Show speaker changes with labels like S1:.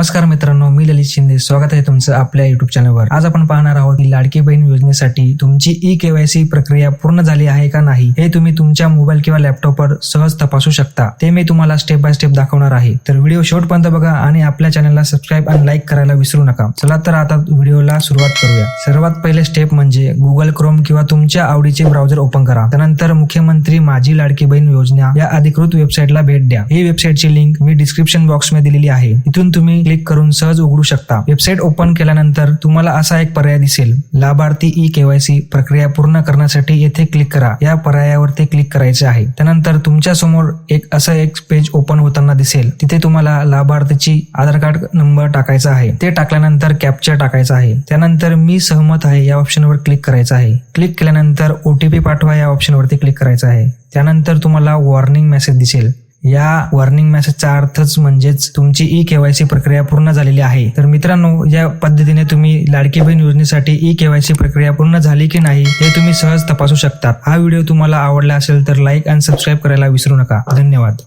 S1: नमस्कार मित्रांनो, मी ललित शिंदे. स्वागत आहे तुमचं आपल्या युट्यूब चॅनलवर. आज आपण पाहणार आहोत की लाडकी बहीण योजनेसाठी तुमची ई-केवायसी प्रक्रिया पूर्ण झाली आहे का नाही हे तुम्ही तुमच्या मोबाईल किंवा लॅपटॉपवर सहज तपासू शकता. ते मी तुम्हाला स्टेप बाय स्टेप दाखवणार आहे. तर व्हिडिओ शेवटपर्यंत बघा आणि आपल्या चॅनलला सबस्क्राईब आणि लाईक करायला विसरू नका. चला तर आता व्हिडिओला सुरुवात करूया. सर्वात पहिले स्टेप म्हणजे गुगल क्रोम किंवा तुमच्या आवडीचे ब्राउझर ओपन करा. त्यानंतर मुख्यमंत्री माझी लाडकी बहीण योजना या अधिकृत वेबसाईटला भेट द्या. ही वेबसाईटची लिंक मी डिस्क्रिप्शन बॉक्स मध्ये दिलेली आहे. इथून तुम्ही क्लिक करून सहज उघडू शकता. वेबसाईट ओपन केल्यानंतर तुम्हाला असा एक पर्याय दिसेल, लाभार्थी ई-केवायसी प्रक्रिया पूर्ण करण्यासाठी येथे क्लिक करा. या पर्यायावरती क्लिक करायचे आहे. त्यानंतर तुमच्या समोर एक पेज ओपन होताना दिसेल. तिथे तुम्हाला लाभार्थीची आधार कार्ड नंबर टाकायचा आहे. ते टाकल्यानंतर कॅप्चा टाकायचा आहे. त्यानंतर मी सहमत आहे या ऑप्शनवर क्लिक करायचं आहे. क्लिक केल्यानंतर OTP पाठवा या ऑप्शनवरती क्लिक करायचं आहे. त्यानंतर तुम्हाला वॉर्निंग मेसेज दिसेल. या वॉर्निंग मेसेजचा अर्थच म्हणजेच तुमची ई-केवायसी प्रक्रिया पूर्ण झालेली आहे. तर मित्रांनो, या पद्धतीने तुम्ही लाडकी बहीण योजनेसाठी ई-केवायसी प्रक्रिया पूर्ण झाली की नाही हे तुम्ही सहज तपासू शकता. हा व्हिडिओ तुम्हाला आवडला असेल तर लाईक आणि सबस्क्राईब करायला विसरू नका. धन्यवाद.